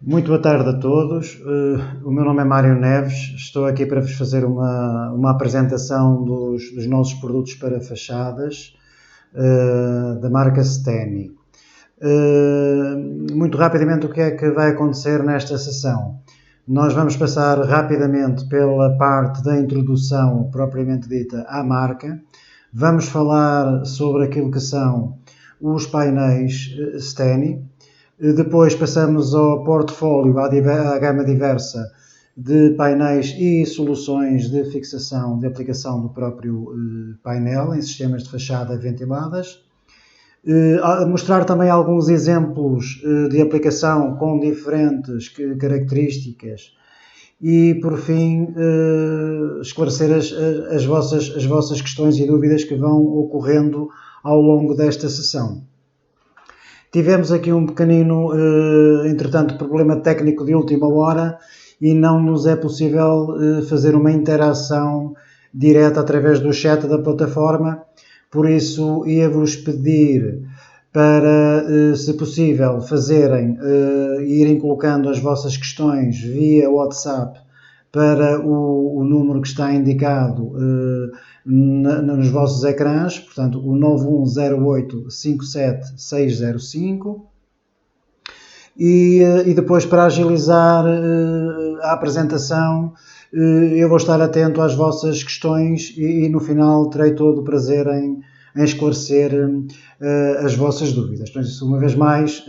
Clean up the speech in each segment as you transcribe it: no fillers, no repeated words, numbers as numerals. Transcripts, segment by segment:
Muito boa tarde a todos. O meu nome é Mário Neves. Estou aqui para vos fazer uma apresentação dos nossos produtos para fachadas da marca Steny. Muito rapidamente, o que é que vai acontecer nesta sessão? Nós vamos passar rapidamente pela parte da introdução propriamente dita à marca. Vamos falar sobre aquilo que são os painéis Steny. Depois passamos ao portfólio, à gama diversa de painéis e soluções de fixação de aplicação do próprio painel em sistemas de fachada ventiladas. Mostrar também alguns exemplos de aplicação com diferentes características e, por fim, esclarecer as vossas questões e dúvidas que vão ocorrendo ao longo desta sessão. Tivemos aqui um pequenino, entretanto, problema técnico de última hora e não nos é possível fazer uma interação direta através do chat da plataforma. Por isso, ia-vos pedir para, se possível, fazerem e irem colocando as vossas questões via WhatsApp para o número que está indicado nos vossos ecrãs, portanto o 910857605, e depois, para agilizar a apresentação, eu vou estar atento às vossas questões e no final terei todo o prazer em esclarecer as vossas dúvidas. Portanto, isso, uma vez mais,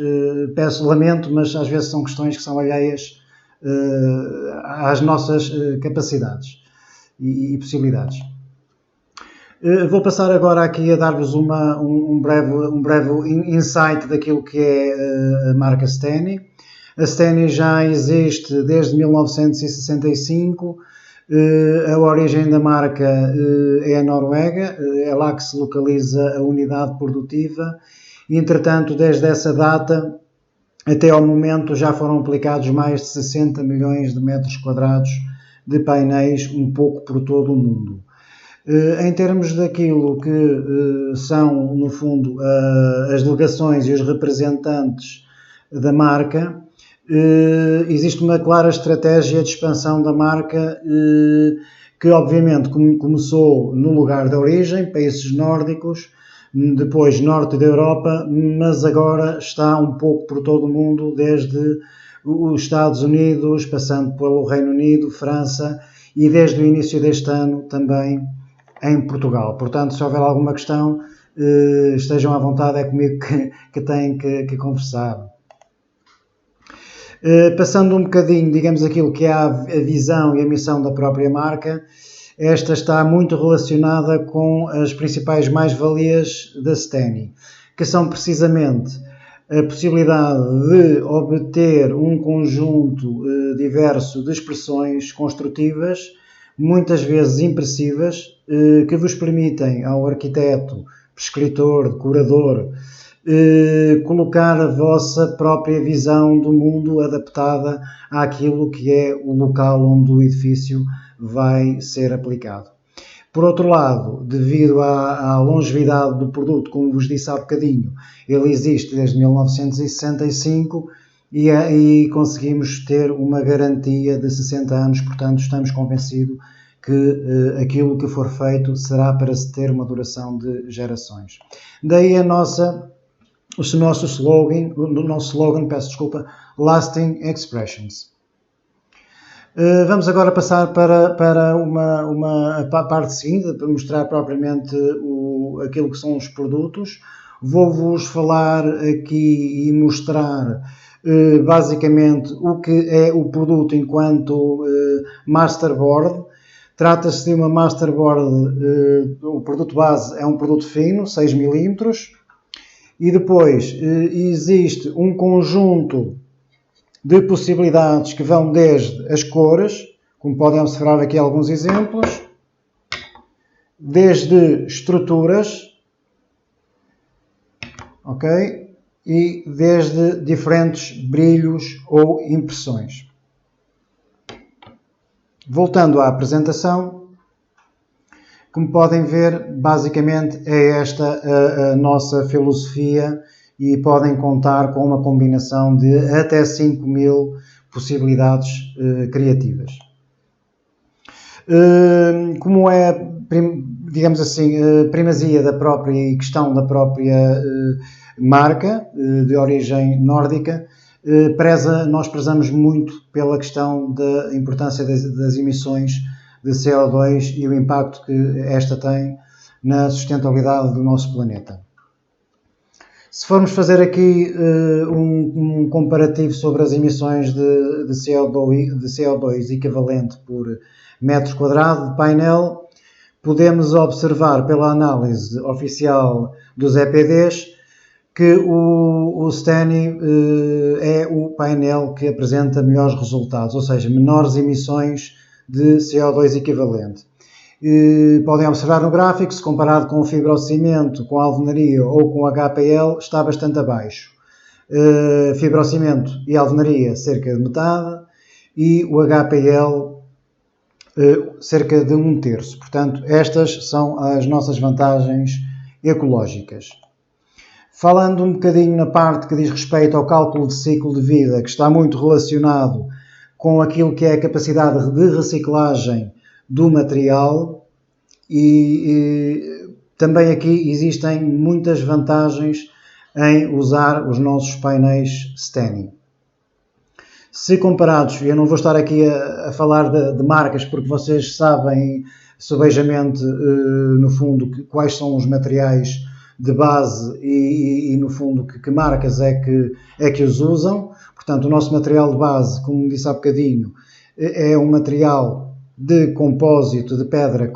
lamento, mas às vezes são questões que são alheias às nossas capacidades e possibilidades. Vou passar agora aqui a dar-vos um breve insight daquilo que é a marca Steny. A Steny já existe desde 1965, a origem da marca é a Noruega, é lá que se localiza a unidade produtiva e, entretanto, desde essa data até ao momento já foram aplicados mais de 60 milhões de metros quadrados de painéis, um pouco por todo o mundo. Em termos daquilo que são, no fundo, as delegações e os representantes da marca, existe uma clara estratégia de expansão da marca que, obviamente, começou no lugar de origem, países nórdicos, depois norte da Europa, mas agora está um pouco por todo o mundo, desde os Estados Unidos, passando pelo Reino Unido, França e desde o início deste ano também em Portugal. Portanto, se houver alguma questão, estejam à vontade, é comigo que têm que conversar. Passando um bocadinho, digamos, aquilo que é a visão e a missão da própria marca, esta está muito relacionada com as principais mais-valias da Steny, que são precisamente a possibilidade de obter um conjunto diverso de expressões construtivas, muitas vezes impressivas, que vos permitem ao arquiteto, prescritor, decorador, colocar a vossa própria visão do mundo adaptada àquilo que é o local onde o edifício vai ser aplicado. Por outro lado, devido à longevidade do produto, como vos disse há bocadinho, ele existe desde 1965 e conseguimos ter uma garantia de 60 anos, portanto estamos convencidos que aquilo que for feito será para se ter uma duração de gerações. Daí o nosso slogan, Lasting Expressions. Vamos agora passar para a parte seguinte, para mostrar propriamente aquilo que são os produtos. Vou-vos falar aqui e mostrar basicamente o que é o produto enquanto masterboard. Trata-se de uma masterboard, o produto base é um produto fino, 6 mm, e depois existe um conjunto de possibilidades que vão desde as cores, como podem observar aqui alguns exemplos, desde estruturas, ok? E desde diferentes brilhos ou impressões. Voltando à apresentação, como podem ver, basicamente é esta a nossa filosofia e podem contar com uma combinação de até 5.000 possibilidades criativas. Como é, digamos assim, primazia da própria e questão da própria marca de origem nórdica, nós prezamos muito pela questão da importância das emissões de CO2 e o impacto que esta tem na sustentabilidade do nosso planeta. Se formos fazer aqui um comparativo sobre as emissões de CO2 equivalente por metro quadrado de painel, podemos observar pela análise oficial dos EPDs que o STENI é o painel que apresenta melhores resultados, ou seja, menores emissões de CO2 equivalente. Podem observar no gráfico, se comparado com o fibrocimento, com a alvenaria ou com o HPL, está bastante abaixo. Fibrocimento e alvenaria cerca de metade e o HPL cerca de 1/3. Portanto, estas são as nossas vantagens ecológicas. Falando um bocadinho na parte que diz respeito ao cálculo de ciclo de vida, que está muito relacionado com aquilo que é a capacidade de reciclagem do material, e também aqui existem muitas vantagens em usar os nossos painéis STENI. Se comparados, eu não vou estar aqui a falar de marcas, porque vocês sabem subejamente, no fundo, quais são os materiais de base e no fundo, que marcas é que os usam. Portanto, o nosso material de base, como disse há bocadinho, é um material de compósito de pedra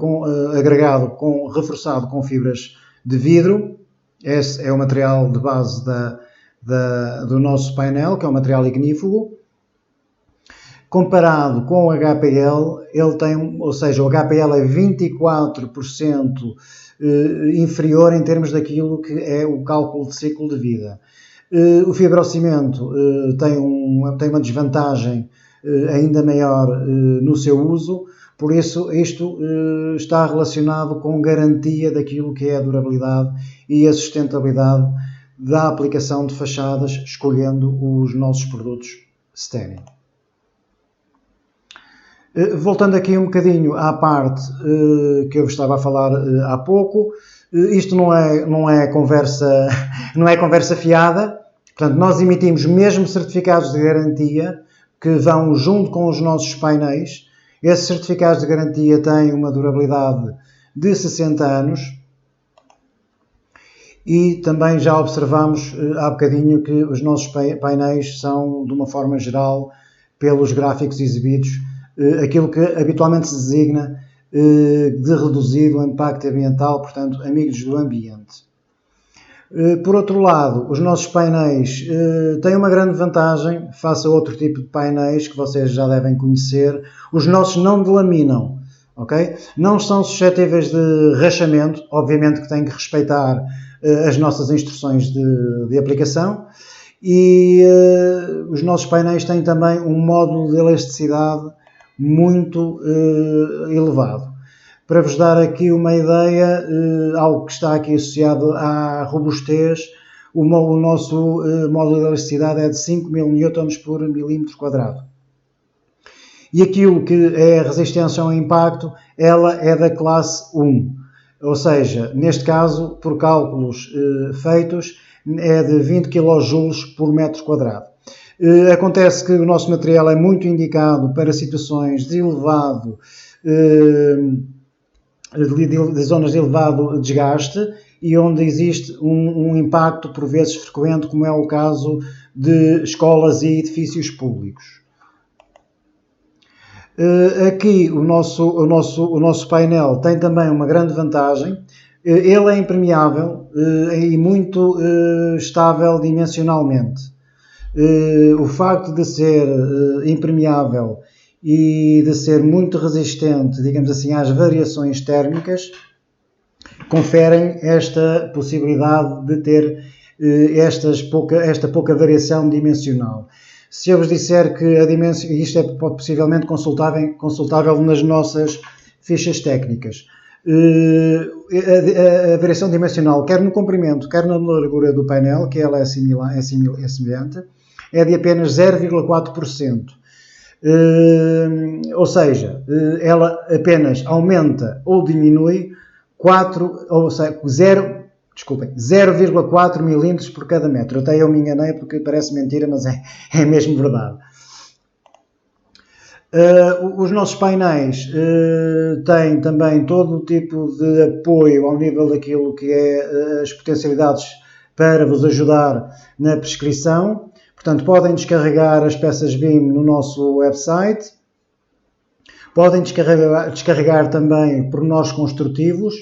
reforçado com fibras de vidro. Esse é o material de base do nosso painel, que é o material ignífugo. Comparado com o HPL, ele tem, ou seja, o HPL é 24% inferior em termos daquilo que é o cálculo de ciclo de vida. O fibrocimento tem uma desvantagem ainda maior no seu uso, por isso isto está relacionado com garantia daquilo que é a durabilidade e a sustentabilidade da aplicação de fachadas, escolhendo os nossos produtos STENI. Voltando aqui um bocadinho à parte que eu estava a falar há pouco, isto não é conversa fiada. Portanto, nós emitimos mesmo certificados de garantia que vão junto com os nossos painéis. Esses certificados de garantia têm uma durabilidade de 60 anos e também já observamos há bocadinho que os nossos painéis são, de uma forma geral, pelos gráficos exibidos, aquilo que habitualmente se designa de reduzido impacto ambiental, portanto, amigos do ambiente. Por outro lado, os nossos painéis têm uma grande vantagem face a outro tipo de painéis que vocês já devem conhecer. Os nossos não delaminam, ok? Não são suscetíveis de rachamento, obviamente que têm que respeitar as nossas instruções de aplicação. E os nossos painéis têm também um módulo de elasticidade muito elevado. Para vos dar aqui uma ideia, algo que está aqui associado à robustez, o nosso módulo de elasticidade é de 5.000 Newtons por milímetro quadrado. E aquilo que é a resistência ao impacto, ela é da classe 1. Ou seja, neste caso, por cálculos feitos, é de 20 kJ por metro quadrado. Acontece que o nosso material é muito indicado para situações de zonas de elevado desgaste e onde existe um impacto por vezes frequente, como é o caso de escolas e edifícios públicos. Aqui o nosso painel tem também uma grande vantagem. Ele é impermeável e muito estável dimensionalmente. O facto de ser impermeável e de ser muito resistente, digamos assim, às variações térmicas, conferem esta possibilidade de ter esta pouca variação dimensional. Se eu vos disser que isto é possivelmente consultável nas nossas fichas técnicas. a variação dimensional, quer no comprimento, quer na largura do painel, que ela é semelhante, é de apenas 0,4%. Ou seja, ela apenas aumenta ou diminui 0,4 milímetros por cada metro. Até eu me enganei porque parece mentira, mas é mesmo verdade. Os nossos painéis têm também todo o tipo de apoio ao nível daquilo que é as potencialidades para vos ajudar na prescrição. Portanto, podem descarregar as peças BIM no nosso website. Podem descarregar também pormenores construtivos.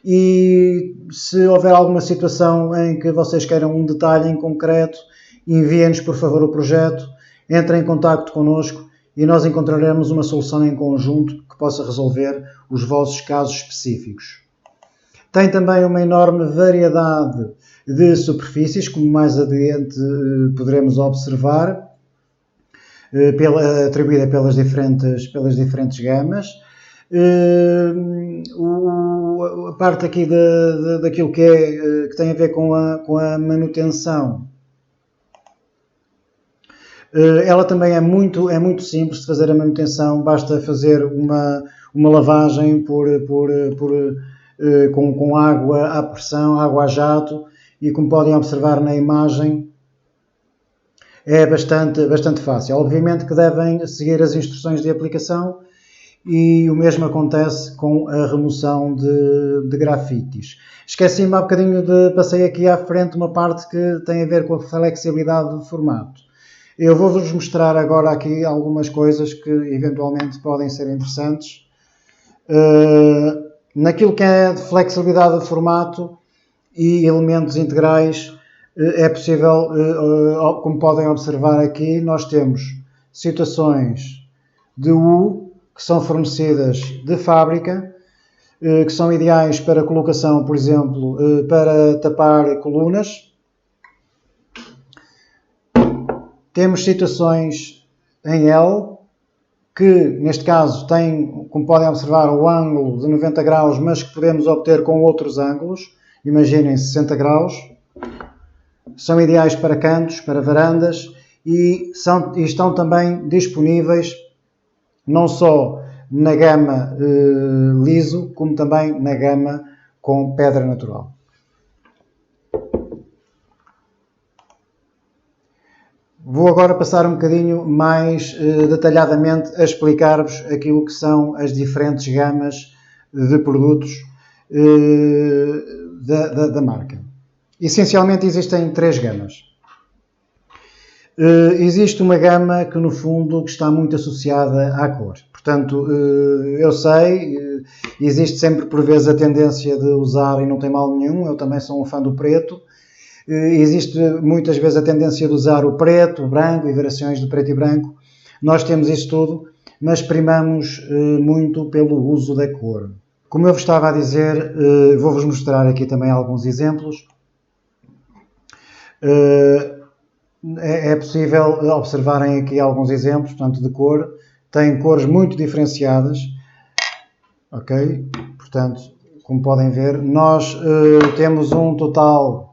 E se houver alguma situação em que vocês queiram um detalhe em concreto, enviem-nos por favor o projeto, entrem em contacto connosco e nós encontraremos uma solução em conjunto que possa resolver os vossos casos específicos. Tem também uma enorme variedade de superfícies, como mais adiante poderemos observar, atribuída pelas diferentes gamas. A parte aqui daquilo que tem a ver com a manutenção, ela também é muito simples de fazer a manutenção, basta fazer uma lavagem com água à pressão, água a jato, e como podem observar na imagem, é bastante fácil. Obviamente que devem seguir as instruções de aplicação e o mesmo acontece com a remoção de grafites. Esqueci-me há bocadinho passei aqui à frente uma parte que tem a ver com a flexibilidade do formato. Eu vou-vos mostrar agora aqui algumas coisas que eventualmente podem ser interessantes. Naquilo que é de flexibilidade de formato e elementos integrais, é possível, como podem observar aqui, nós temos situações de U que são fornecidas de fábrica, que são ideais para colocação, por exemplo, para tapar colunas. Temos situações em L, que neste caso tem, como podem observar, o ângulo de 90 graus, mas que podemos obter com outros ângulos. Imaginem 60 graus. São ideais para cantos, para varandas e estão também disponíveis não só na gama liso, como também na gama com pedra natural. Vou agora passar um bocadinho mais detalhadamente a explicar-vos aquilo que são as diferentes gamas de produtos da marca. Essencialmente existem 3 gamas. Existe uma gama que no fundo está muito associada à cor. Portanto, eu sei, existe sempre por vezes a tendência de usar, e não tem mal nenhum, eu também sou um fã do preto. Existe muitas vezes a tendência de usar o preto, o branco e variações de preto e branco. Nós temos isso tudo, mas primamos muito pelo uso da cor. Como eu vos estava a dizer, vou-vos mostrar aqui também alguns exemplos. É possível observarem aqui alguns exemplos, portanto, de cor. Tem cores muito diferenciadas. Ok? Portanto, como podem ver, nós temos um total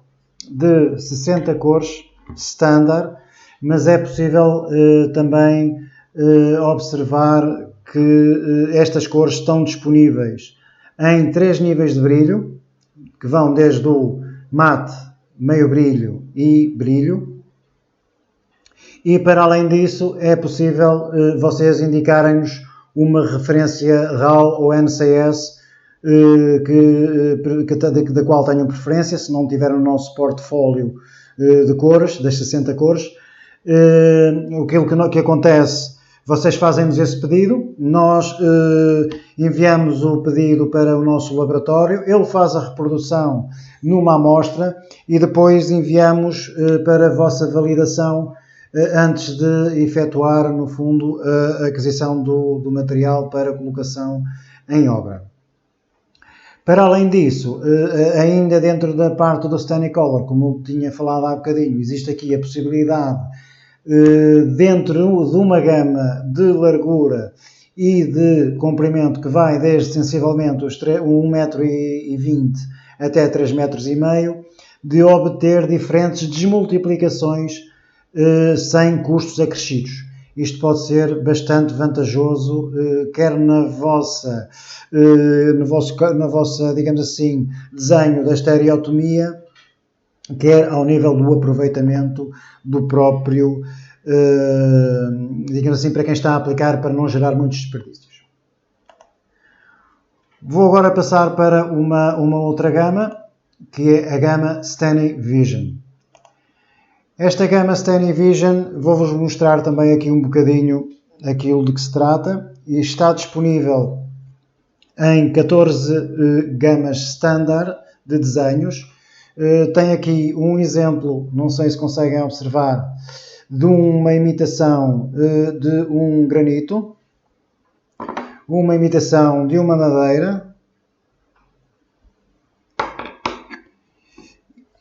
de 60 cores standard, mas é possível também observar que estas cores estão disponíveis em 3 níveis de brilho, que vão desde o mate, meio brilho e brilho. E para além disso é possível vocês indicarem-nos uma referência RAL ou NCS da qual tenham preferência, se não tiver no nosso portfólio de cores, das 60 cores. O que acontece, vocês fazem-nos esse pedido, nós enviamos o pedido para o nosso laboratório, ele faz a reprodução numa amostra e depois enviamos para a vossa validação antes de efetuar, no fundo, a aquisição do material para colocação em obra. Para além disso, ainda dentro da parte do Stanicolor, como eu tinha falado há bocadinho, existe aqui a possibilidade, dentro de uma gama de largura e de comprimento que vai desde sensivelmente os 1,20 m até 3,5 m, de obter diferentes desmultiplicações sem custos acrescidos. Isto pode ser bastante vantajoso, quer na vossa, digamos assim, desenho da estereotomia, quer ao nível do aproveitamento do próprio, digamos assim, para quem está a aplicar, para não gerar muitos desperdícios. Vou agora passar para uma outra gama, que é a gama STANY-Vision. Esta gama STANY-Vision, vou-vos mostrar também aqui um bocadinho aquilo de que se trata, e está disponível em 14 gamas standard de desenhos. Tem aqui um exemplo, não sei se conseguem observar, de uma imitação de um granito, uma imitação de uma madeira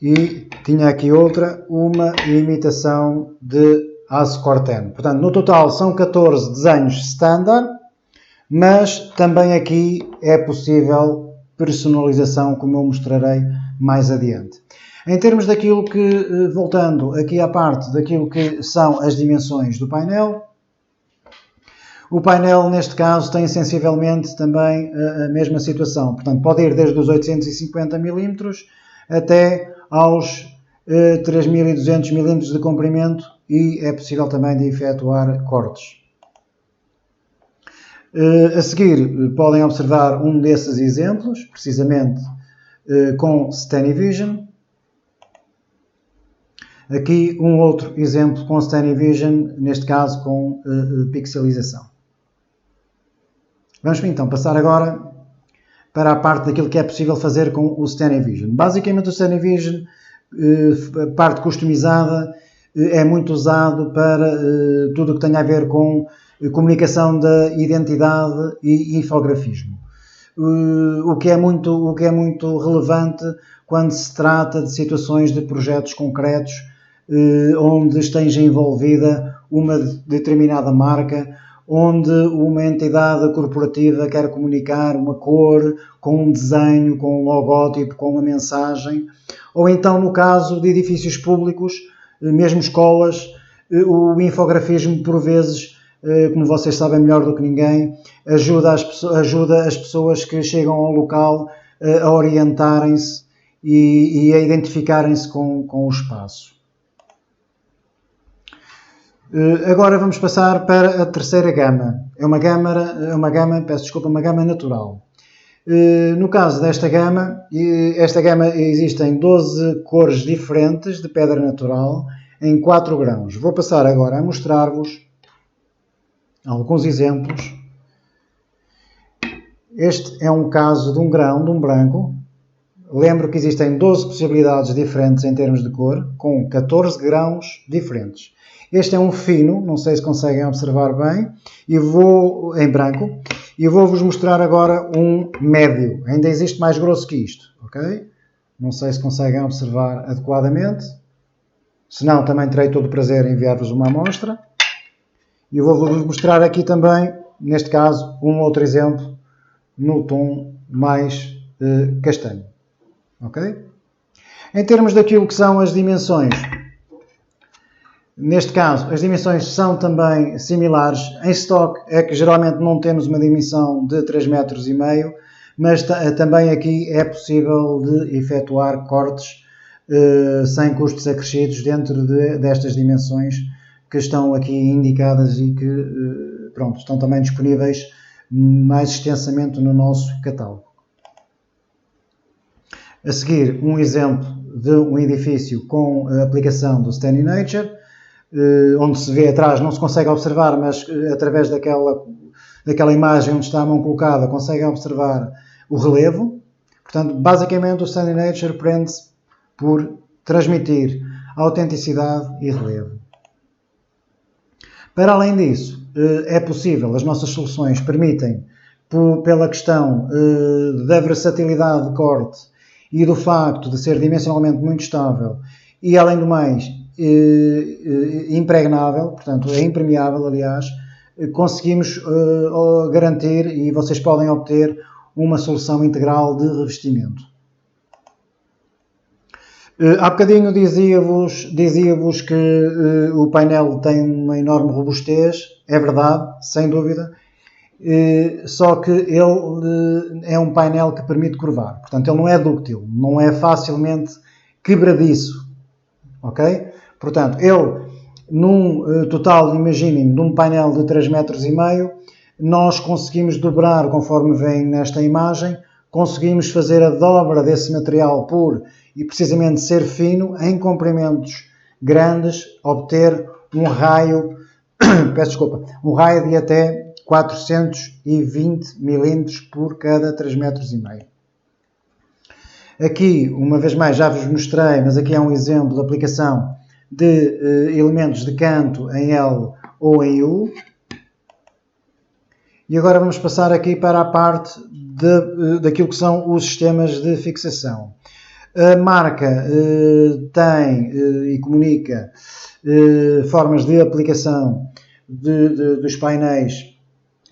e tinha aqui outra, uma imitação de aço corten. Portanto, no total são 14 desenhos standard, mas também aqui é possível personalização, como eu mostrarei mais adiante. Em termos daquilo que, voltando aqui à parte daquilo que são as dimensões do painel, o painel neste caso tem sensivelmente também a mesma situação. Portanto, pode ir desde os 850 mm até aos 3200 mm de comprimento e é possível também de efetuar cortes. A seguir podem observar um desses exemplos, precisamente com STANY-Vision. Aqui um outro exemplo com STANY-Vision, neste caso com pixelização. Vamos então passar agora para a parte daquilo que é possível fazer com o STANY-Vision. Basicamente o STANY-Vision, a parte customizada, é muito usado para tudo o que tem a ver com comunicação da identidade e infografismo. O que é muito relevante quando se trata de situações de projetos concretos onde esteja envolvida uma determinada marca, onde uma entidade corporativa quer comunicar uma cor, com um desenho, com um logótipo, com uma mensagem, ou então no caso de edifícios públicos, mesmo escolas, o infografismo por vezes, como vocês sabem melhor do que ninguém, ajuda as pessoas que chegam ao local a orientarem-se e a identificarem-se com o espaço. Agora vamos passar para a terceira gama. É uma gama natural. No caso desta gama, existem 12 cores diferentes de pedra natural em 4 grãos. Vou passar agora a mostrar-vos alguns exemplos. Este é um caso de um grão, de um branco. Lembro que existem 12 possibilidades diferentes em termos de cor, com 14 grãos diferentes. Este é um fino, não sei se conseguem observar bem, em branco, e vou-vos mostrar agora um médio. Ainda existe mais grosso que isto, ok? Não sei se conseguem observar adequadamente. Se não, também terei todo o prazer em enviar-vos uma amostra. E vou-vos mostrar aqui também, neste caso, um outro exemplo no tom mais castanho. Ok? Em termos daquilo que são as dimensões, neste caso, as dimensões são também similares. Em stock é que geralmente não temos uma dimensão de 3,5 m, mas também aqui é possível de efetuar cortes sem custos acrescidos dentro destas dimensões que estão aqui indicadas e que estão também disponíveis mais extensamente no nosso catálogo. A seguir, um exemplo de um edifício com a aplicação do STANY Nature, onde se vê atrás, não se consegue observar, mas através daquela imagem onde está a mão colocada, conseguem observar o relevo. Portanto, basicamente o STANY Nature prende-se por transmitir autenticidade e relevo. Para além disso, é possível, as nossas soluções permitem, pela questão da versatilidade de corte e do facto de ser dimensionalmente muito estável e, além do mais, impregnável, portanto é impermeável, aliás, conseguimos garantir e vocês podem obter uma solução integral de revestimento. Há bocadinho dizia-vos que o painel tem uma enorme robustez, é verdade, sem dúvida, só que ele é um painel que permite curvar, portanto ele não é dúctil, não é facilmente quebradiço, ok? Portanto, ele, num total, imaginem, num painel de 3,5 metros, nós conseguimos dobrar, conforme vem nesta imagem, conseguimos fazer a dobra desse material e precisamente ser fino, em comprimentos grandes, obter um raio, um raio de até 420 milímetros por cada 3,5 metros. Aqui, uma vez mais, já vos mostrei, mas aqui é um exemplo de aplicação de elementos de canto em L ou em U. E agora vamos passar aqui para a parte daquilo que são os sistemas de fixação. A marca tem e comunica formas de aplicação dos painéis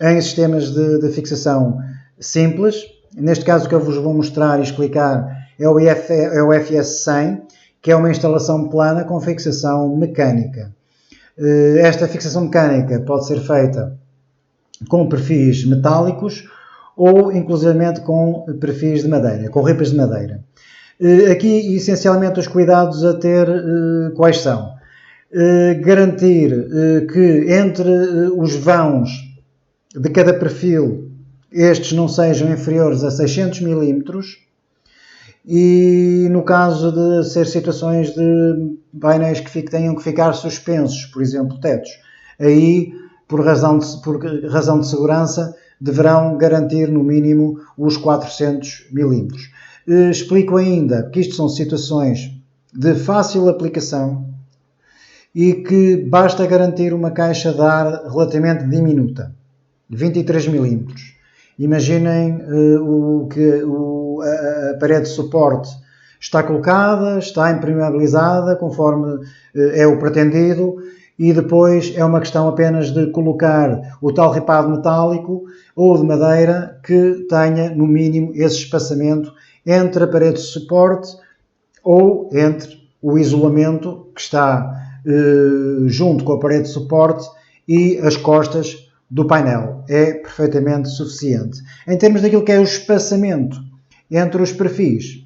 em sistemas de fixação simples. Neste caso, o que eu vos vou mostrar e explicar é o FS100, que é uma instalação plana com fixação mecânica. Esta fixação mecânica pode ser feita com perfis metálicos ou, inclusivamente, com perfis de madeira, com ripas de madeira. Aqui, essencialmente, os cuidados a ter quais são? Garantir que entre os vãos de cada perfil estes não sejam inferiores a 600 milímetros e, no caso de ser situações de painéis que tenham que ficar suspensos, por exemplo, tetos, aí, por razão de segurança, deverão garantir no mínimo os 400 milímetros. Explico ainda que isto são situações de fácil aplicação e que basta garantir uma caixa de ar relativamente diminuta, 23 milímetros. Imaginem a parede de suporte está colocada, está impermeabilizada conforme é o pretendido e depois é uma questão apenas de colocar o tal ripado metálico ou de madeira que tenha no mínimo esse espaçamento entre a parede de suporte ou entre o isolamento que está junto com a parede de suporte e as costas do painel. É perfeitamente suficiente. Em termos daquilo que é o espaçamento entre os perfis,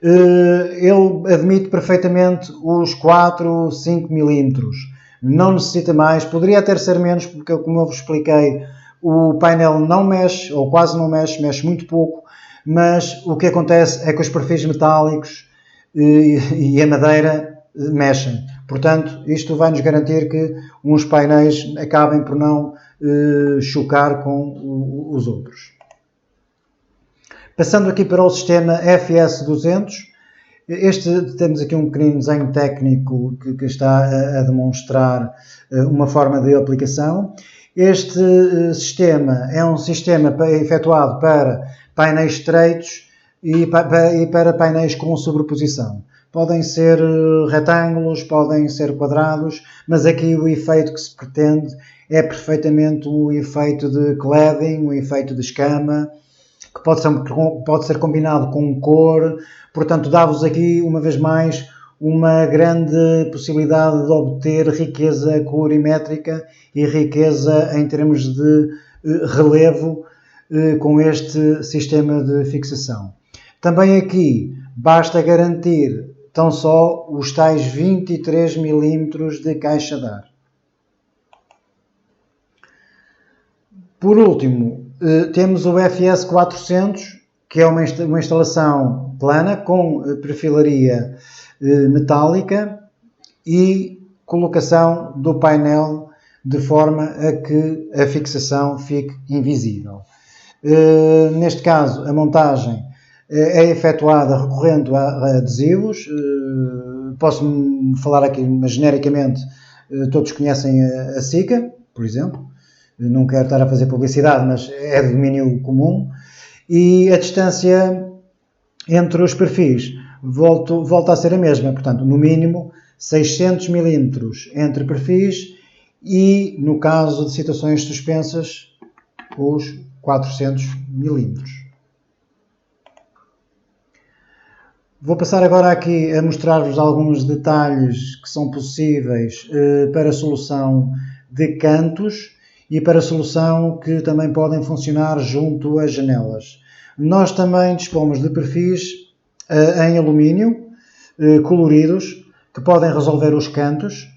ele admite perfeitamente os 4, 5 milímetros. Não necessita mais. Poderia até ser menos, porque, como eu vos expliquei, o painel não mexe, ou quase não mexe, mexe muito pouco, mas o que acontece é que os perfis metálicos e a madeira mexem. Portanto, isto vai nos garantir que uns painéis acabem por não chocar com os outros. Passando aqui para o sistema FS200, temos aqui um pequenino desenho técnico que está a demonstrar uma forma de aplicação. Este sistema é um sistema efetuado para painéis estreitos e para painéis com sobreposição. Podem ser retângulos, podem ser quadrados, mas aqui o efeito que se pretende é perfeitamente o efeito de cladding, o efeito de escama, que pode ser combinado com cor. Portanto, dá-vos aqui, uma vez mais, uma grande possibilidade de obter riqueza colorimétrica e riqueza em termos de relevo com este sistema de fixação. Também aqui basta garantir tão só os tais 23 milímetros de caixa de ar. Por último, temos o FS400, que é uma instalação plana com perfilaria metálica e colocação do painel de forma a que a fixação fique invisível. Neste caso, a montagem é efetuada recorrendo a adesivos. Posso falar aqui, mas genericamente todos conhecem a Sika, por exemplo. Não quero estar a fazer publicidade, mas é de domínio comum. E a distância entre os perfis volta a ser a mesma. Portanto, no mínimo 600 milímetros entre perfis e, no caso de situações suspensas, os 400 mm. Vou passar agora aqui a mostrar-vos alguns detalhes que são possíveis para a solução de cantos e para a solução que também podem funcionar junto às janelas. Nós também dispomos de perfis em alumínio coloridos que podem resolver os cantos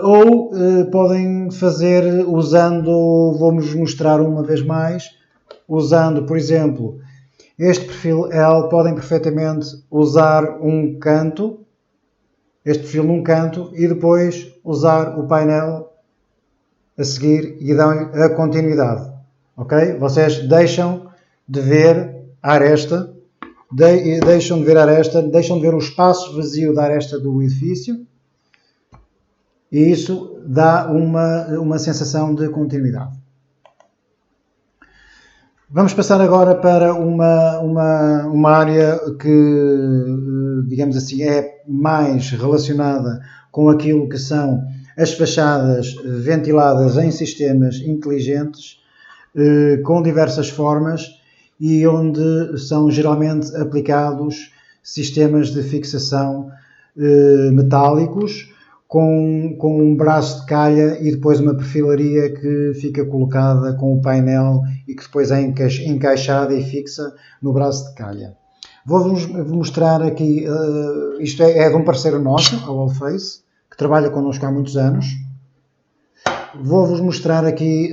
ou podem fazer usando, vou-vos mostrar uma vez mais, usando, por exemplo, este perfil L, podem perfeitamente usar um canto, este perfil num canto, e depois usar o painel a seguir e dão a continuidade. Ok? Vocês deixam de ver a aresta, deixam de ver o espaço vazio da aresta do edifício, e isso dá uma sensação de continuidade. Vamos passar agora para uma área que, digamos assim, é mais relacionada com aquilo que são as fachadas ventiladas em sistemas inteligentes, com diversas formas e onde são geralmente aplicados sistemas de fixação metálicos com um braço de calha e depois uma perfilaria que fica colocada com o painel e que depois é encaixada e fixa no braço de calha. Vou-vos mostrar aqui, isto é de um parceiro nosso, a Wallface, que trabalha connosco há muitos anos. Vou-vos mostrar aqui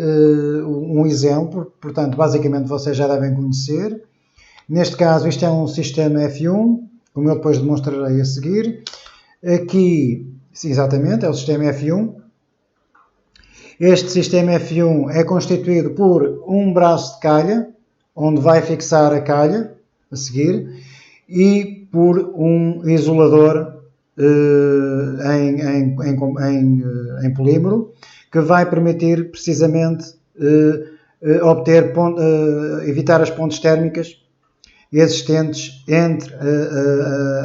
um exemplo, portanto, basicamente vocês já devem conhecer. Neste caso, isto é um sistema F1, como eu depois demonstrarei a seguir. Aqui, sim, exatamente, é o sistema F1. Este sistema F1 é constituído por um braço de calha, onde vai fixar a calha, a seguir, e por um isolador em polímero, que vai permitir precisamente evitar as pontes térmicas existentes entre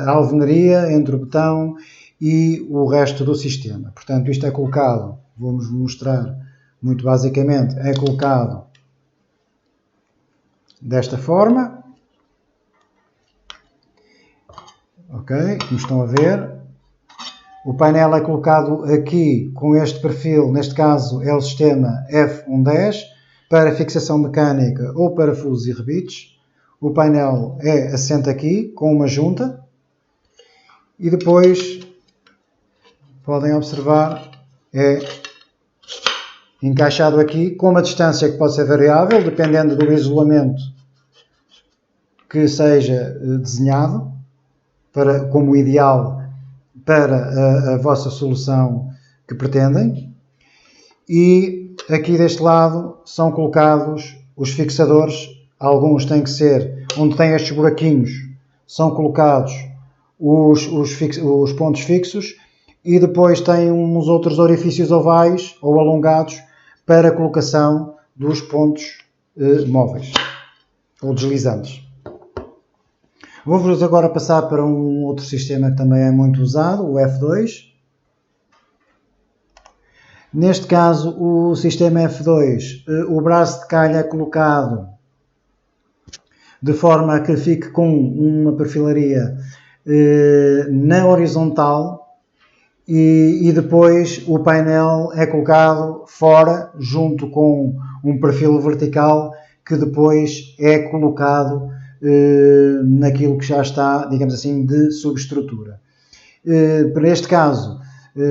a alvenaria, entre o betão e o resto do sistema. Portanto, isto é colocado, vou-vos mostrar muito basicamente, é colocado desta forma. Ok, como estão a ver. O painel é colocado aqui com este perfil, neste caso é o sistema F110, para fixação mecânica ou parafusos e rebites. O painel é assente aqui com uma junta e depois podem observar, é encaixado aqui com uma distância que pode ser variável, dependendo do isolamento que seja desenhado como ideal para a vossa solução que pretendem. E aqui deste lado são colocados os fixadores. Alguns têm que ser, onde tem estes buraquinhos, são colocados os pontos fixos e depois tem uns outros orifícios ovais ou alongados para a colocação dos pontos móveis ou deslizantes. Vou-vos agora passar para um outro sistema que também é muito usado, o F2. Neste caso, o sistema F2, o braço de calha é colocado de forma a que fique com uma perfilaria na horizontal e depois o painel é colocado fora, junto com um perfil vertical que depois é colocado naquilo que já está, digamos assim, de subestrutura. Para este caso,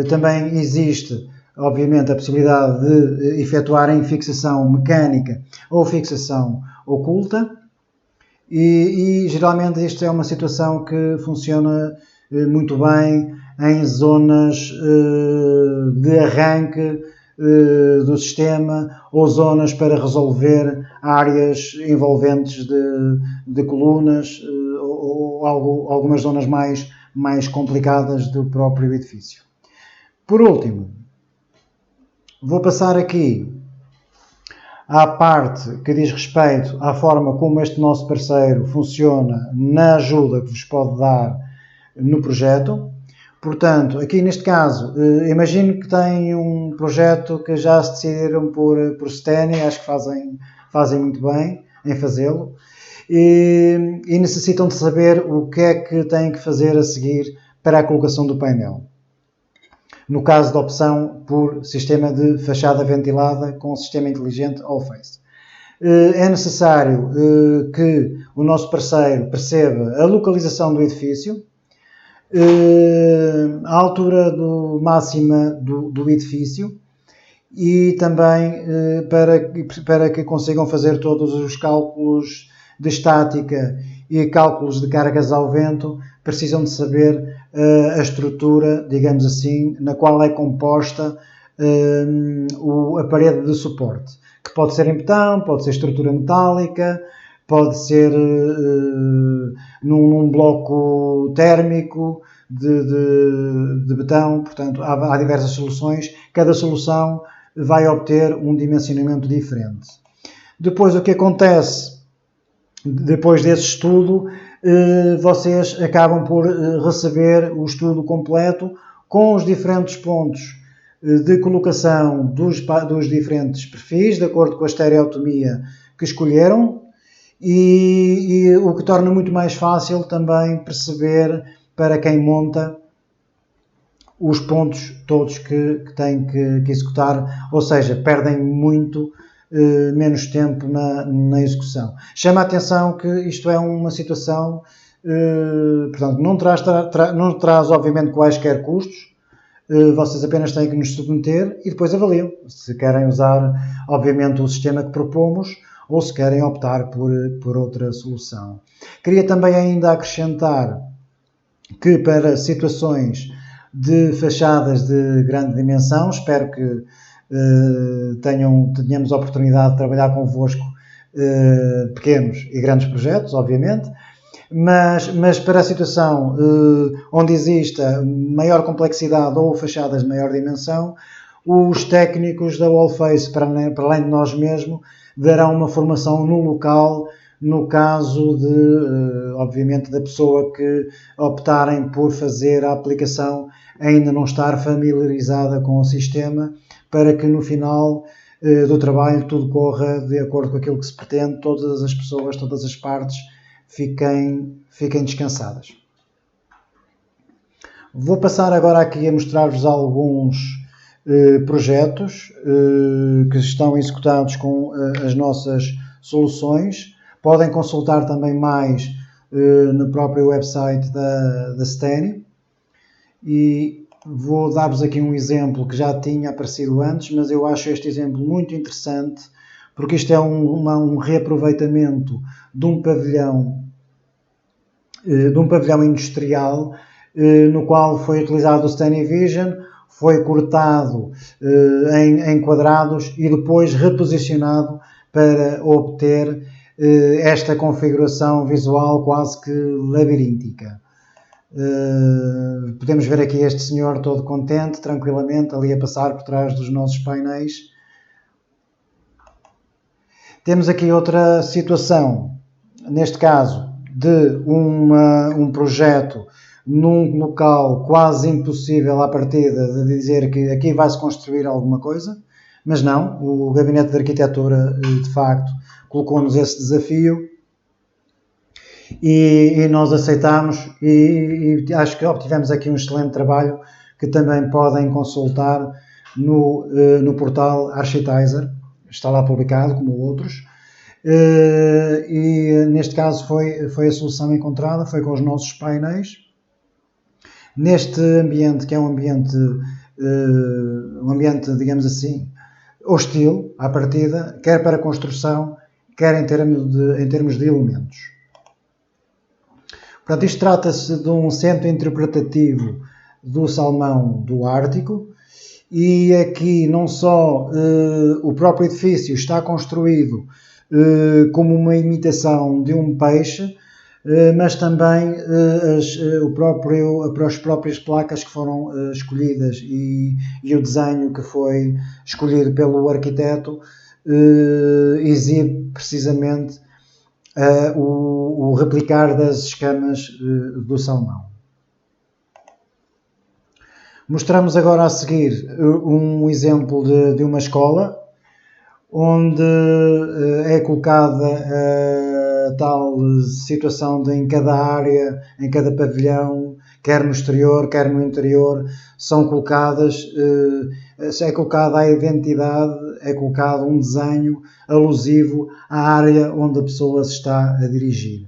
também existe, obviamente, a possibilidade de efetuarem fixação mecânica ou fixação oculta e geralmente isto é uma situação que funciona muito bem em zonas de arranque do sistema ou zonas para resolver áreas envolventes de colunas ou algumas zonas mais complicadas do próprio edifício. Por último, vou passar aqui à parte que diz respeito à forma como este nosso parceiro funciona na ajuda que vos pode dar no projeto. Portanto, aqui neste caso, imagino que tem um projeto que já se decidiram por Steny, acho que fazem muito bem em fazê-lo, e necessitam de saber o que é que têm que fazer a seguir para a colocação do painel. No caso da opção por sistema de fachada ventilada com sistema inteligente All-Face. É necessário que o nosso parceiro perceba a localização do edifício, a altura máxima do edifício e também para que consigam fazer todos os cálculos de estática e cálculos de cargas ao vento, precisam de saber a estrutura, digamos assim, na qual é composta a parede de suporte, que pode ser em betão, pode ser estrutura metálica, pode ser num bloco térmico de betão. Portanto, há diversas soluções. Cada solução vai obter um dimensionamento diferente. Depois, o que acontece depois desse estudo, vocês acabam por receber o estudo completo com os diferentes pontos de colocação dos diferentes perfis, de acordo com a estereotomia que escolheram, e o que torna muito mais fácil também perceber para quem monta os pontos todos que têm que executar, ou seja, perdem muito menos tempo na execução. Chama a atenção que isto é uma situação, portanto, não traz obviamente quaisquer custos, vocês apenas têm que nos submeter e depois avaliam se querem usar, obviamente, o sistema que propomos ou se querem optar por outra solução. Queria também ainda acrescentar que para situações de fachadas de grande dimensão, espero que tenhamos a oportunidade de trabalhar convosco pequenos e grandes projetos, obviamente, mas para a situação onde exista maior complexidade ou fachadas de maior dimensão, os técnicos da All-Face, para além de nós mesmos, darão uma formação no local, no caso obviamente, da pessoa que optarem por fazer a aplicação ainda não estar familiarizada com o sistema, para que no final do trabalho tudo corra de acordo com aquilo que se pretende, todas as pessoas, todas as partes fiquem descansadas. Vou passar agora aqui a mostrar-vos alguns projetos que estão executados com as nossas soluções. Podem consultar também mais no próprio website da Steny. E vou dar-vos aqui um exemplo que já tinha aparecido antes, mas eu acho este exemplo muito interessante, porque isto é um reaproveitamento de um pavilhão industrial, no qual foi utilizado o Steny Vision, foi cortado em quadrados e depois reposicionado para obter esta configuração visual quase que labiríntica. Podemos ver aqui este senhor todo contente, tranquilamente, ali a passar por trás dos nossos painéis. Temos aqui outra situação, neste caso, de um projeto num local quase impossível à partida de dizer que aqui vai-se construir alguma coisa, mas não, o Gabinete de Arquitetura, de facto, colocou-nos esse desafio e nós aceitámos e acho que obtivemos aqui um excelente trabalho que também podem consultar no portal Architizer, está lá publicado como outros, e neste caso foi a solução encontrada, foi com os nossos painéis, neste ambiente que é um ambiente, digamos assim, hostil à partida, quer para a construção, quer em termos de elementos. Portanto, isto trata-se de um centro interpretativo do salmão do Ártico e aqui não só o próprio edifício está construído como uma imitação de um peixe, mas também as próprias placas que foram escolhidas e o desenho que foi escolhido pelo arquiteto exibe precisamente o replicar das escamas do salmão. Mostramos agora a seguir um exemplo de uma escola onde é colocada a tal situação de em cada área, em cada pavilhão, quer no exterior, quer no interior, são colocadas, é colocada a identidade, é colocado um desenho alusivo à área onde a pessoa se está a dirigir.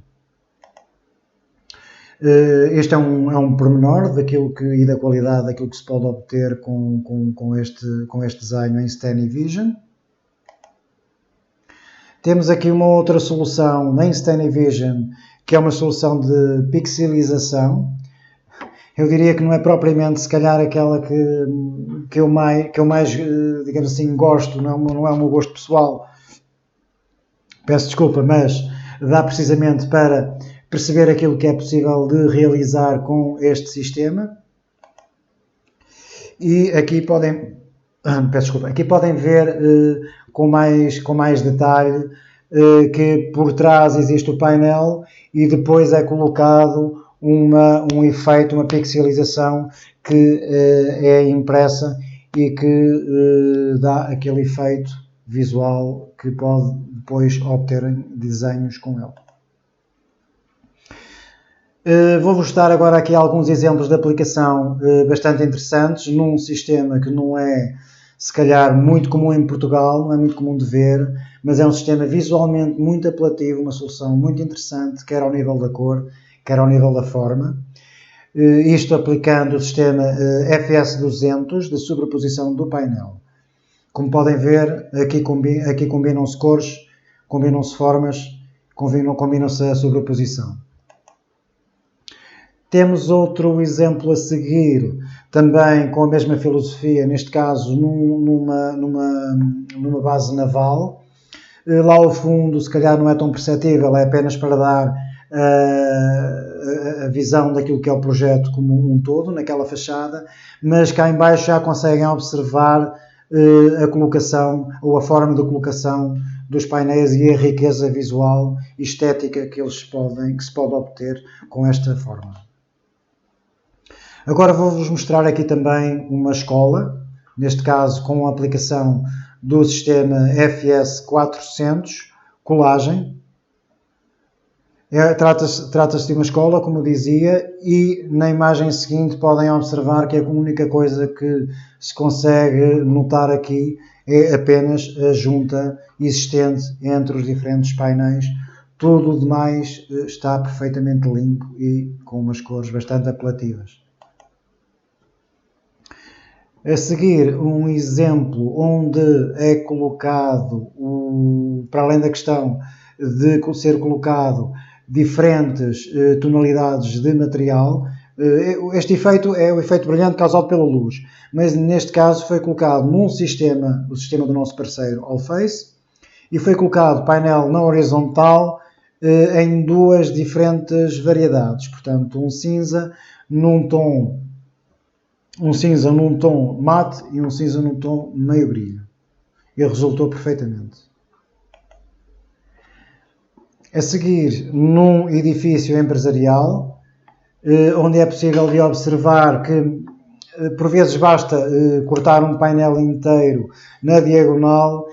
Este é um pormenor daquilo e da qualidade daquilo que se pode obter com este desenho em Stanyvision. Temos aqui uma outra solução em Stanyvision, que é uma solução de pixelização. Eu diria que não é propriamente, se calhar, aquela que eu mais, digamos assim, gosto, não é o meu gosto pessoal. Peço desculpa, mas dá precisamente para perceber aquilo que é possível de realizar com este sistema. E aqui podem, aqui podem ver com mais detalhe que por trás existe o painel e depois é colocado um efeito, uma pixelização que é impressa e que dá aquele efeito visual que pode depois obter desenhos com ele. Vou-vos dar agora aqui alguns exemplos de aplicação bastante interessantes num sistema que não é, se calhar, muito comum em Portugal, não é muito comum de ver, mas é um sistema visualmente muito apelativo, uma solução muito interessante, quer ao nível da cor, quer ao nível da forma. Isto aplicando o sistema FS200 de sobreposição do painel. Como podem ver, aqui combinam-se cores, combinam-se formas, combinam-se a sobreposição. Temos outro exemplo a seguir, também com a mesma filosofia, neste caso numa base naval. Lá ao fundo, se calhar não é tão perceptível, é apenas para dar a visão daquilo que é o projeto como um todo, naquela fachada, mas cá em baixo já conseguem observar a colocação ou a forma de colocação dos painéis e a riqueza visual e estética que se pode obter com esta forma. Agora vou-vos mostrar aqui também uma escola, neste caso com a aplicação do sistema FS400, colagem. Trata-se de uma escola, como dizia, e na imagem seguinte podem observar que a única coisa que se consegue notar aqui é apenas a junta existente entre os diferentes painéis. Tudo o demais está perfeitamente limpo e com umas cores bastante apelativas. A seguir, um exemplo onde é colocado, para além da questão de ser colocado diferentes tonalidades de material, este efeito é o efeito brilhante causado pela luz, mas neste caso foi colocado num sistema, o sistema do nosso parceiro Allface, e foi colocado painel na horizontal em duas diferentes variedades, portanto um cinza num tom mate e um cinza num tom meio brilho. E resultou perfeitamente. A seguir, num edifício empresarial, onde é possível de observar que por vezes basta cortar um painel inteiro na diagonal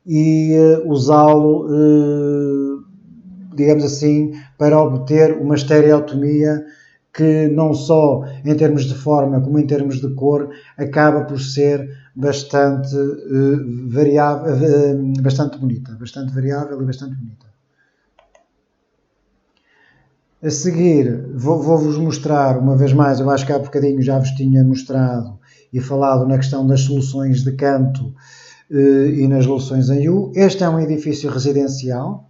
e usá-lo, digamos assim, para obter uma estereotomia que não só em termos de forma como em termos de cor acaba por ser bastante variável, bastante bonita, bastante variável e bastante bonita. A seguir vou-vos mostrar uma vez mais, eu acho que há bocadinho já vos tinha mostrado e falado na questão das soluções de canto e nas soluções em U. Este é um edifício residencial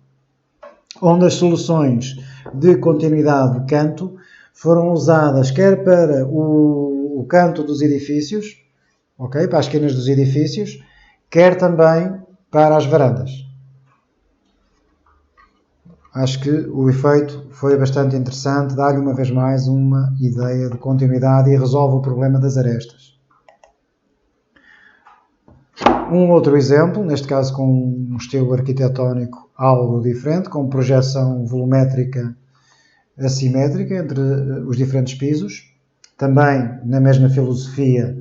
onde as soluções de continuidade de canto foram usadas quer para o canto dos edifícios, okay, para as esquinas dos edifícios, quer também para as varandas. Acho que o efeito foi bastante interessante, dá-lhe uma vez mais uma ideia de continuidade e resolve o problema das arestas. Um outro exemplo, neste caso com um estilo arquitetónico algo diferente, com projeção volumétrica assimétrica entre os diferentes pisos, também na mesma filosofia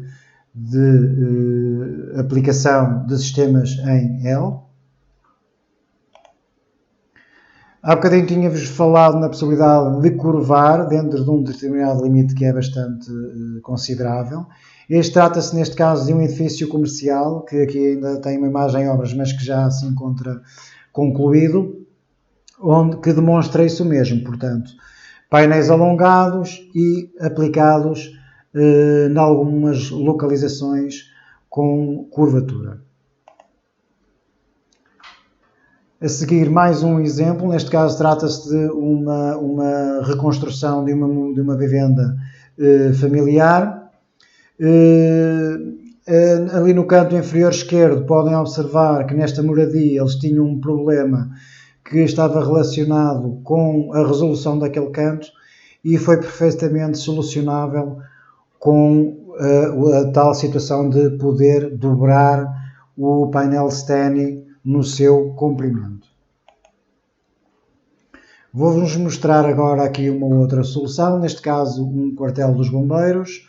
de aplicação de sistemas em L. Há bocadinho tinha-vos falado na possibilidade de curvar dentro de um determinado limite que é bastante considerável. Este trata-se, neste caso, de um edifício comercial, que aqui ainda tem uma imagem em obras, mas que já se encontra concluído, que demonstra isso mesmo. Portanto, painéis alongados e aplicados em algumas localizações com curvatura. A seguir, mais um exemplo. Neste caso, trata-se de uma reconstrução de uma vivenda familiar. Ali no canto inferior esquerdo, podem observar que nesta moradia eles tinham um problema que estava relacionado com a resolução daquele canto e foi perfeitamente solucionável com a tal situação de poder dobrar o painel Stanley no seu comprimento. Vou-vos mostrar agora aqui uma outra solução, neste caso um quartel dos bombeiros,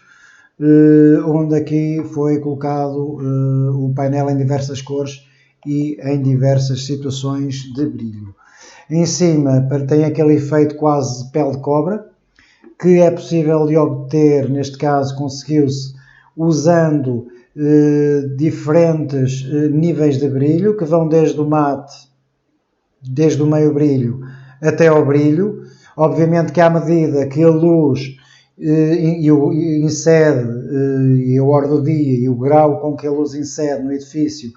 onde aqui foi colocado o painel em diversas cores e em diversas situações de brilho. Em cima tem aquele efeito quase pele de cobra, que é possível de obter, neste caso conseguiu-se usando diferentes níveis de brilho, que vão desde o mate, desde o meio brilho até ao brilho. Obviamente que à medida que a luz incide e a hora do dia e o grau com que a luz incide no edifício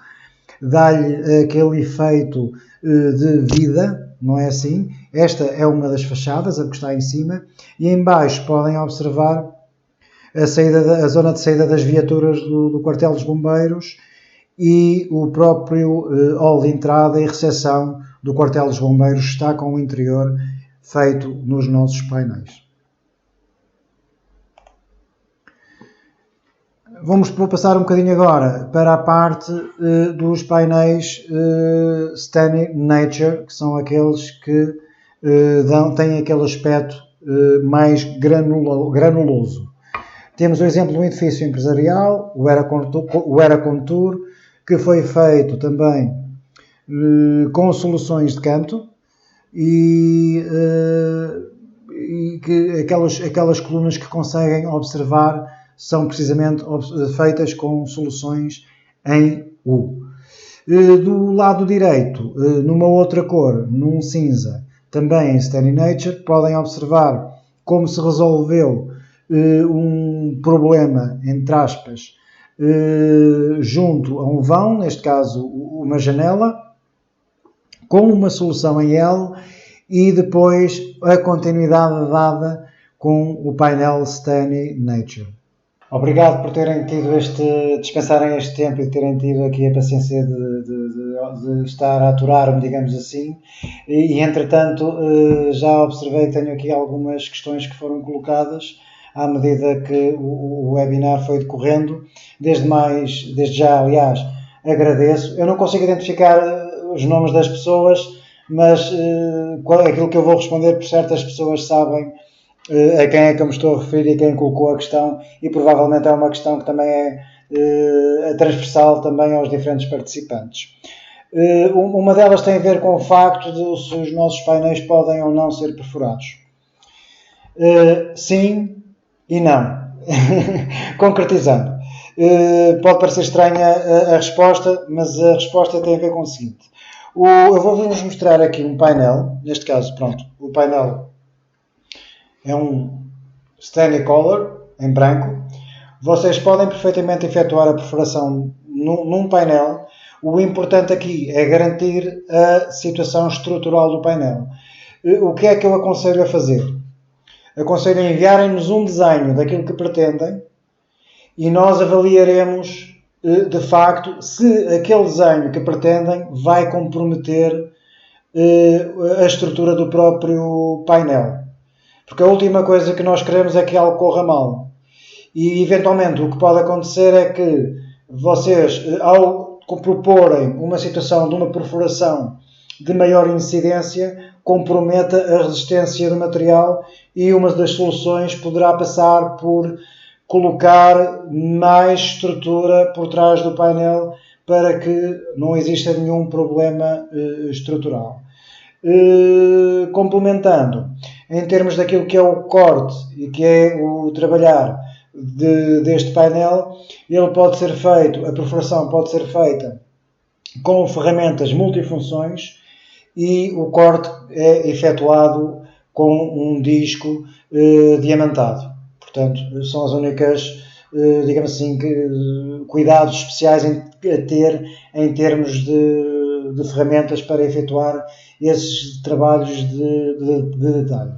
dá-lhe aquele efeito de vida, não é assim? Esta é uma das fachadas, a que está em cima, e em baixo podem observar a zona de saída das viaturas do quartel dos bombeiros e o próprio hall de entrada e recepção do quartel dos bombeiros está com o interior feito nos nossos painéis. Vou passar um bocadinho agora para a parte dos painéis Stanley Nature, que são aqueles que têm aquele aspecto mais granuloso. Temos o exemplo de um edifício empresarial, o Era Contour, que foi feito também com soluções de canto e que aquelas colunas que conseguem observar são precisamente feitas com soluções em U. Do lado direito, numa outra cor, num cinza, também em Stanley Nature, podem observar como se resolveu um problema, entre aspas, junto a um vão, neste caso uma janela, com uma solução em L e depois a continuidade dada com o painel Stanley Nature. Obrigado por terem tido dispensarem este tempo e terem tido aqui a paciência de estar a aturar-me, digamos assim. E entretanto, já observei que tenho aqui algumas questões que foram colocadas à medida que o webinar foi decorrendo. Desde já, aliás, agradeço. Eu não consigo identificar os nomes das pessoas, mas aquilo que eu vou responder, por certas pessoas sabem a quem é que eu me estou a referir e quem colocou a questão, e provavelmente é uma questão que também é transversal também aos diferentes participantes. Uma delas tem a ver com o facto de se os nossos painéis podem ou não ser perfurados. Sim e não. Concretizando. Pode parecer estranha a resposta, mas a resposta tem a ver com o seguinte. Eu vou-vos mostrar aqui um painel, neste caso, pronto, o painel é um Stanley Color, em branco. Vocês podem perfeitamente efetuar a perfuração num painel. O importante aqui é garantir a situação estrutural do painel. O que é que eu aconselho a fazer? Aconselho a enviarem-nos um desenho daquilo que pretendem e nós avaliaremos de facto se aquele desenho que pretendem vai comprometer a estrutura do próprio painel. Porque a última coisa que nós queremos é que algo corra mal. E, eventualmente, o que pode acontecer é que vocês, ao proporem uma situação de uma perfuração de maior incidência comprometa a resistência do material, e uma das soluções poderá passar por colocar mais estrutura por trás do painel para que não exista nenhum problema estrutural. Complementando, em termos daquilo que é o corte e que é o trabalhar deste painel, ele pode ser feito, a perfuração pode ser feita com ferramentas multifunções, e o corte é efetuado com um disco diamantado. Portanto, são as únicas, digamos assim, cuidados especiais a ter em termos de ferramentas para efetuar esses trabalhos de detalhe.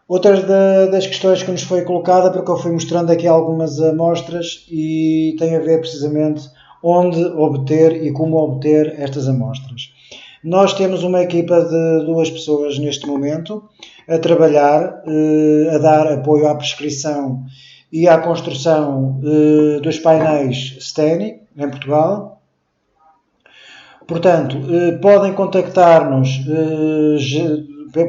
Outras das questões que nos foi colocada, porque eu fui mostrando aqui algumas amostras, e tem a ver precisamente onde obter e como obter estas amostras. Nós temos uma equipa de 2 pessoas neste momento a trabalhar, a dar apoio à prescrição e à construção dos painéis STENI em Portugal. Portanto, podem contactar-nos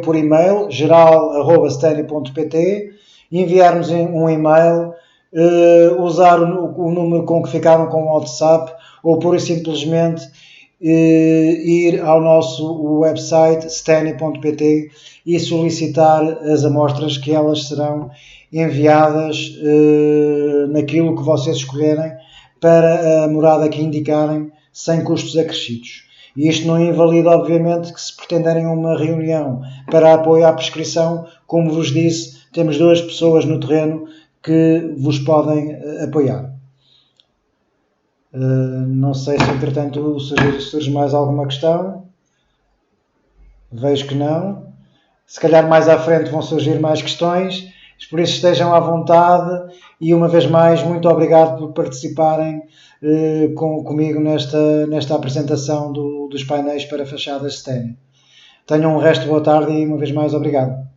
por e-mail geral@steni.pt, enviar-nos um e-mail, usar o número com que ficaram com o WhatsApp, ou pura e simplesmente ir ao nosso website steni.pt e solicitar as amostras, que elas serão enviadas naquilo que vocês escolherem para a morada que indicarem, sem custos acrescidos. E isto não invalida, obviamente, que se pretenderem uma reunião para apoio à prescrição, como vos disse, temos 2 pessoas no terreno que vos podem apoiar. Não sei se, entretanto, surge mais alguma questão. Vejo que não. Se calhar mais à frente vão surgir mais questões, por isso estejam à vontade, e uma vez mais, muito obrigado por participarem comigo nesta apresentação dos painéis para fachadas STENI. Tenham um resto de boa tarde e uma vez mais obrigado.